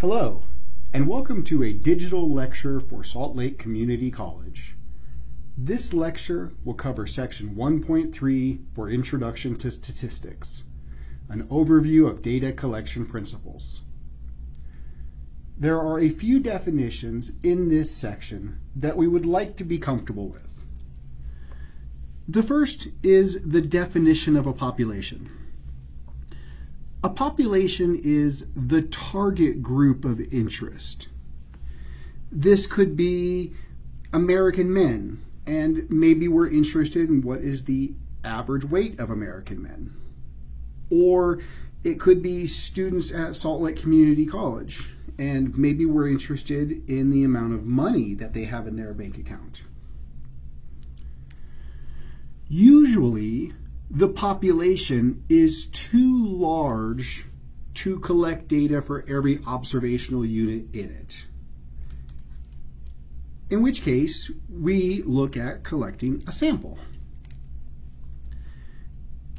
Hello, and welcome to a digital lecture for Salt Lake Community College. This lecture will cover section 1.3 for Introduction to Statistics, an overview of data collection principles. There are a few definitions in this section that we would like to be comfortable with. The first is the definition of a population. A population is the target group of interest. This could be American men, and maybe we're interested in what is the average weight of American men. Or it could be students at Salt Lake Community College, and maybe we're interested in the amount of money that they have in their bank account. Usually, the population is too large to collect data for every observational unit in it. In which case, we look at collecting a sample.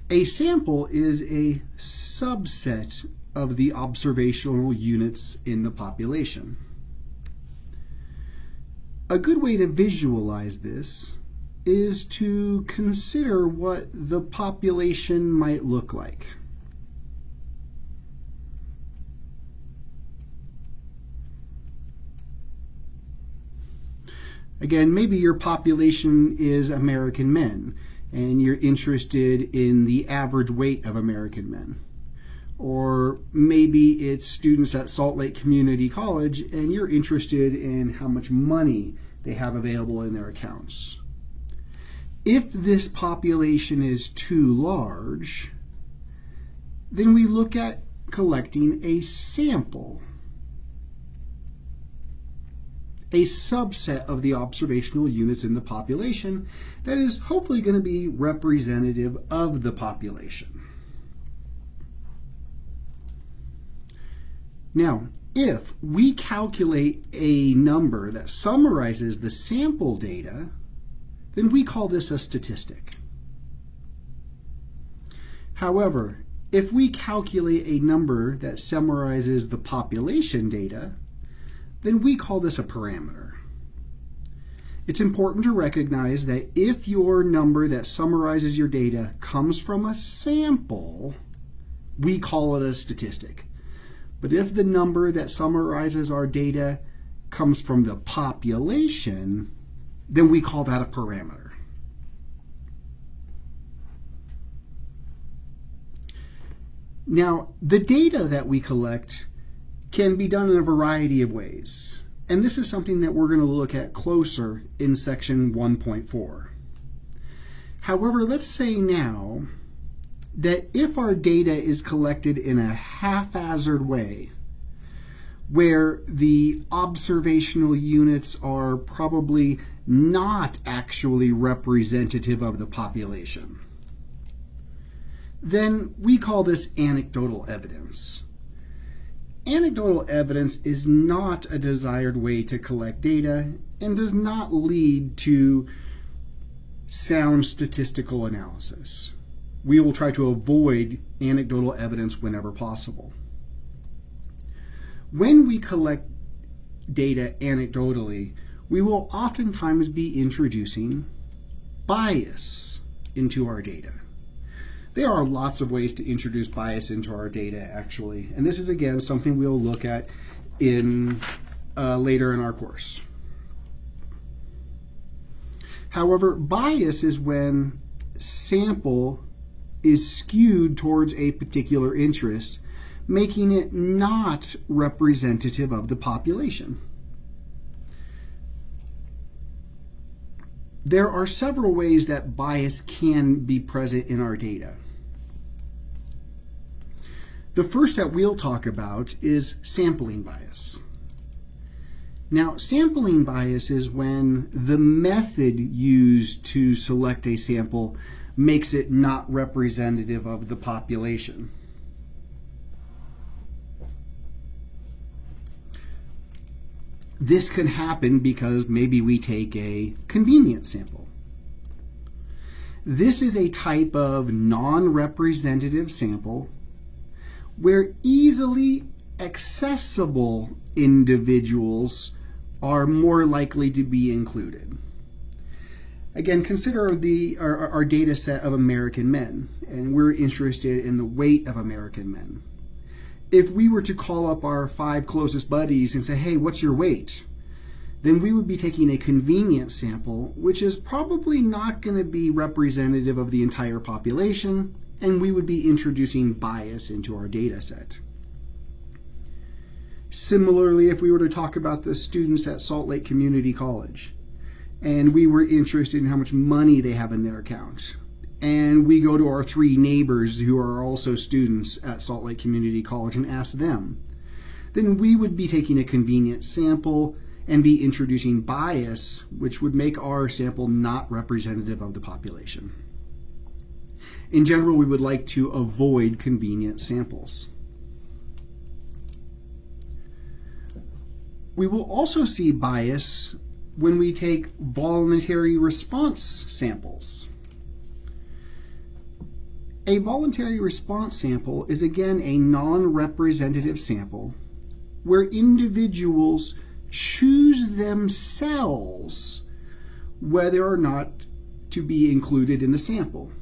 A sample is a subset of the observational units in the population. A good way to visualize this is to consider what the population might look like. Again, maybe your population is American men, and you're interested in the average weight of American men. Or maybe it's students at Salt Lake Community College, and you're interested in how much money they have available in their accounts. If this population is too large, then we look at collecting a sample, a subset of the observational units in the population that is hopefully going to be representative of the population. Now, if we calculate a number that summarizes the sample data, then we call this a statistic. However, if we calculate a number that summarizes the population data, then we call this a parameter. It's important to recognize that if your number that summarizes your data comes from a sample, we call it a statistic. But if the number that summarizes our data comes from the population, then we call that a parameter. Now, the data that we collect can be done in a variety of ways, and this is something that we're going to look at closer in section 1.4. However, let's say now that if our data is collected in a haphazard way, where the observational units are probably not actually representative of the population, then we call this anecdotal evidence. Anecdotal evidence is not a desired way to collect data and does not lead to sound statistical analysis. We will try to avoid anecdotal evidence whenever possible. When we collect data anecdotally, we will oftentimes be introducing bias into our data. There are lots of ways to introduce bias into our data, actually, and this is again something we'll look at in later in our course. However, bias is when sample is skewed towards a particular interest, making it not representative of the population. There are several ways that bias can be present in our data. The first that we'll talk about is sampling bias. Now, sampling bias is when the method used to select a sample makes it not representative of the population. This can happen because maybe we take a convenience sample. This is a type of non-representative sample where easily accessible individuals are more likely to be included. Again, consider our data set of American men, and we're interested in the weight of American men. If we were to call up our 5 closest buddies and say, hey, what's your weight? Then we would be taking a convenience sample, which is probably not going to be representative of the entire population, and we would be introducing bias into our data set. Similarly, if we were to talk about the students at Salt Lake Community College, and we were interested in how much money they have in their account, and we go to our 3 neighbors who are also students at Salt Lake Community College and ask them, then we would be taking a convenient sample and be introducing bias, which would make our sample not representative of the population. In general, we would like to avoid convenient samples. We will also see bias when we take voluntary response samples. A voluntary response sample is again a non-representative sample where individuals choose themselves whether or not to be included in the sample.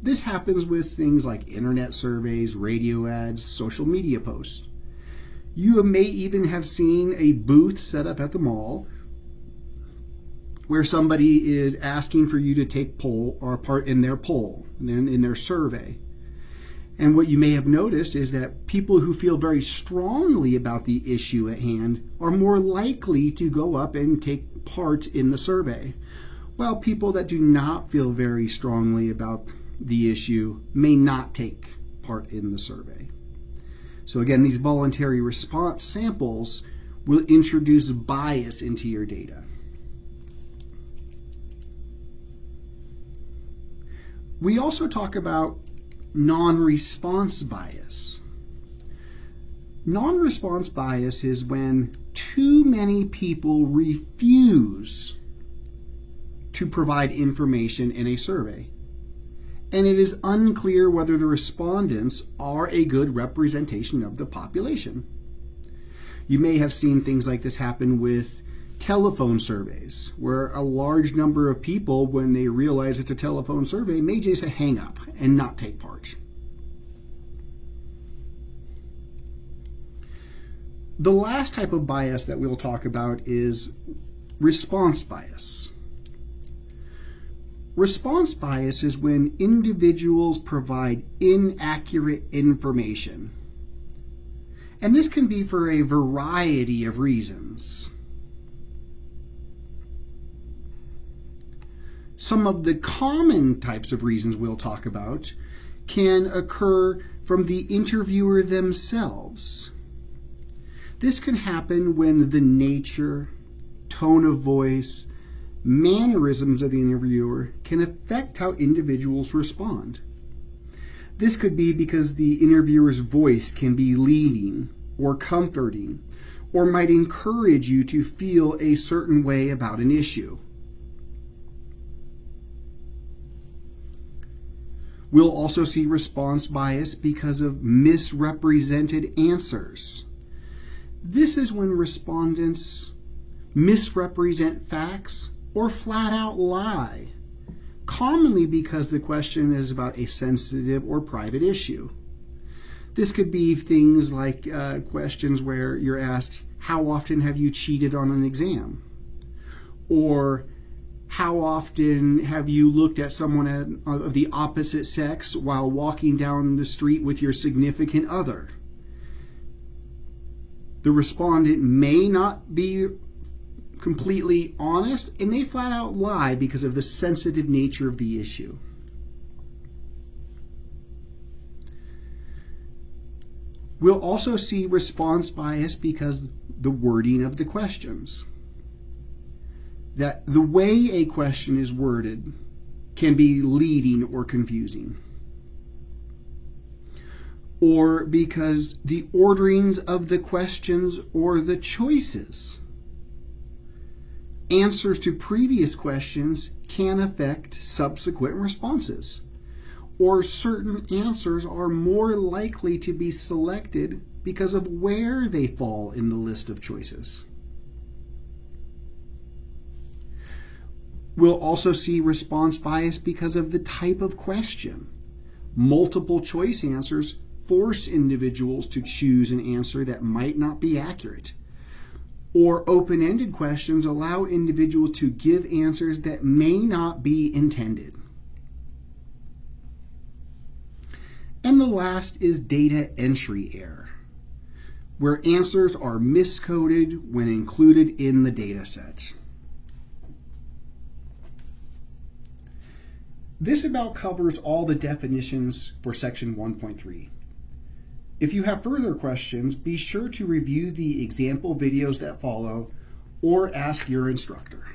This happens with things like internet surveys, radio ads, social media posts. You may even have seen a booth set up at the mall where somebody is asking for you to take part in their poll, in their survey. And what you may have noticed is that people who feel very strongly about the issue at hand are more likely to go up and take part in the survey, while people that do not feel very strongly about the issue may not take part in the survey. So again, these voluntary response samples will introduce bias into your data. We also talk about non-response bias. Non-response bias is when too many people refuse to provide information in a survey, and it is unclear whether the respondents are a good representation of the population. You may have seen things like this happen with telephone surveys, where a large number of people, when they realize it's a telephone survey, may just hang up and not take part. The last type of bias that we'll talk about is response bias. Response bias is when individuals provide inaccurate information. And this can be for a variety of reasons. Some of the common types of reasons we'll talk about can occur from the interviewer themselves. This can happen when the nature, tone of voice, mannerisms of the interviewer can affect how individuals respond. This could be because the interviewer's voice can be leading or comforting, or might encourage you to feel a certain way about an issue. We'll also see response bias because of misrepresented answers. This is when respondents misrepresent facts or flat out lie, commonly because the question is about a sensitive or private issue. This could be things like questions where you're asked, how often have you cheated on an exam? Or how often have you looked at someone of the opposite sex while walking down the street with your significant other? The respondent may not be completely honest and may flat out lie because of the sensitive nature of the issue. We'll also see response bias because the wording of the questions. That the way a question is worded can be leading or confusing. Or because the orderings of the questions or the choices. Answers to previous questions can affect subsequent responses, or certain answers are more likely to be selected because of where they fall in the list of choices. We'll also see response bias because of the type of question. Multiple choice answers force individuals to choose an answer that might not be accurate. Or open-ended questions allow individuals to give answers that may not be intended. And the last is data entry error, where answers are miscoded when included in the data set. This about covers all the definitions for section 1.3. If you have further questions, be sure to review the example videos that follow or ask your instructor.